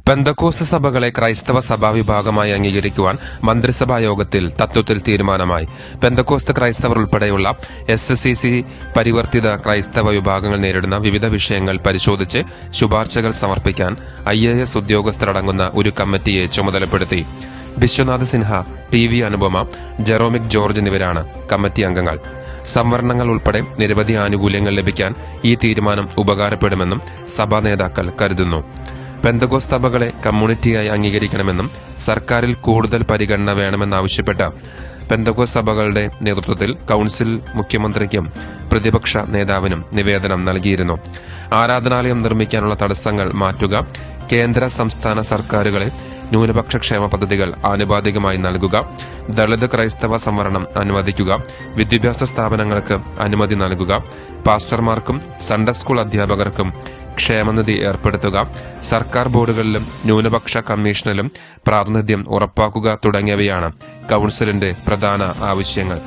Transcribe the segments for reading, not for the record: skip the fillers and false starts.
പെന്തക്കോസ്ത് സഭകളെ ക്രൈസ്തവ സഭാ വിഭാഗമായി അംഗീകരിക്കുവാൻ മന്ത്രിസഭാ യോഗത്തിൽ തത്വത്തിൽ തീരുമാനമായി. പെന്തക്കോസ്ത് ക്രൈസ്തവർ ഉൾപ്പെടെയുള്ള SCC പരിവർത്തിത ക്രൈസ്തവ വിഭാഗങ്ങൾ നേരിടുന്ന വിവിധ വിഷയങ്ങൾ പരിശോധിച്ച് ശുപാർശകൾ സമർപ്പിക്കാൻ IAS ഉദ്യോഗസ്ഥരടങ്ങുന്ന ഒരു കമ്മിറ്റിയെ ചുമതലപ്പെടുത്തി. വിശ്വനാഥ് സിൻഹ, TV അനുപമ, ജെറോമിക് ജോർജ് എന്നിവരാണ് കമ്മിറ്റി അംഗങ്ങൾ. സംവരണങ്ങൾ ഉൾപ്പെടെ നിരവധി ആനുകൂല്യങ്ങൾ ലഭിക്കാൻ ഈ തീരുമാനം ഉപകാരപ്പെടുമെന്നും സഭാ നേതാക്കൾ കരുതുന്നു. പെന്തക്കോസ്ത് സഭകളെ കമ്മ്യൂണിറ്റിയായി അംഗീകരിക്കണമെന്നും സർക്കാരിൽ കൂടുതൽ പരിഗണന വേണമെന്നാവശ്യപ്പെട്ട പെന്തക്കോസ്ത് സഭകളുടെ നേതൃത്വത്തിൽ കൌൺസിൽ മുഖ്യമന്ത്രിക്കും പ്രതിപക്ഷ നേതാവിനും നിവേദനം നൽകിയിരുന്നു. ആരാധനാലയം നിർമ്മിക്കാനുള്ള തടസ്സങ്ങൾ മാറ്റുക, കേന്ദ്ര സംസ്ഥാന സർക്കാരുകളെ ന്യൂനപക്ഷ ക്ഷേമ പദ്ധതികൾ ആനുപാതികമായി നൽകുക, ദളിത് ക്രൈസ്തവ സംവരണം അനുവദിക്കുക, വിദ്യാഭ്യാസ സ്ഥാപനങ്ങൾക്ക് അനുമതി നൽകുക, പാസ്റ്റർമാർക്കും സൺഡേ സ്കൂൾ അധ്യാപകർക്കും ക്ഷേമനിധി ഏർപ്പെടുത്തുക, സർക്കാർ ബോർഡുകളിലും ന്യൂനപക്ഷ കമ്മീഷനിലും പ്രാതിനിധ്യം ഉറപ്പാക്കുക തുടങ്ങിയവയാണ് കൌൺസിലിന്റെ പ്രധാന ആവശ്യങ്ങൾ.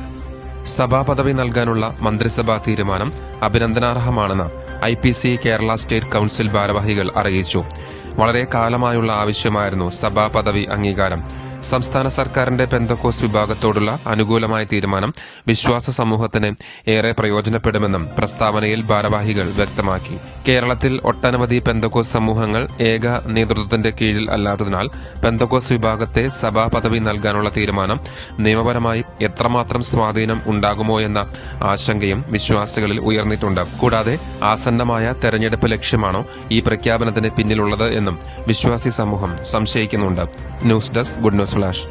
സഭാപദവി നൽകാനുള്ള മന്ത്രിസഭാ തീരുമാനം അഭിനന്ദനാർഹമാണെന്ന് IPC കേരള സ്റ്റേറ്റ് കൌൺസിൽ ഭാരവാഹികൾ അറിയിച്ചു. വളരെ കാലമായുള്ള ആവശ്യമായിരുന്നു സഭാപദവി അംഗീകാരം. സംസ്ഥാന സർക്കാരിന്റെ പെന്തക്കോസ്ത് വിഭാഗത്തോടുള്ള അനുകൂലമായ തീരുമാനം വിശ്വാസ സമൂഹത്തിന് ഏറെ പ്രയോജനപ്പെടുമെന്നും പ്രസ്താവനയിൽ ഭാരവാഹികൾ വ്യക്തമാക്കി. കേരളത്തിൽ ഒട്ടനവധി പെന്തക്കോസ്ത് സമൂഹങ്ങൾ ഏക നേതൃത്വത്തിന്റെ കീഴിൽ അല്ലാത്തതിനാൽ പെന്തക്കോസ്ത് വിഭാഗത്തെ സഭാപദവി നൽകാനുള്ള തീരുമാനം നിയമപരമായി എത്രമാത്രം സ്വാധീനം ഉണ്ടാകുമോ എന്ന ആശങ്കയും വിശ്വാസികളിൽ ഉയർന്നിട്ടുണ്ട്. കൂടാതെ ആസന്നമായ തെരഞ്ഞെടുപ്പ് ലക്ഷ്യമാണോ ഈ പ്രഖ്യാപനത്തിന് പിന്നിലുള്ളത് എന്നും വിശ്വാസി സമൂഹം സംശയിക്കുന്നുണ്ട്. News desk good news flash.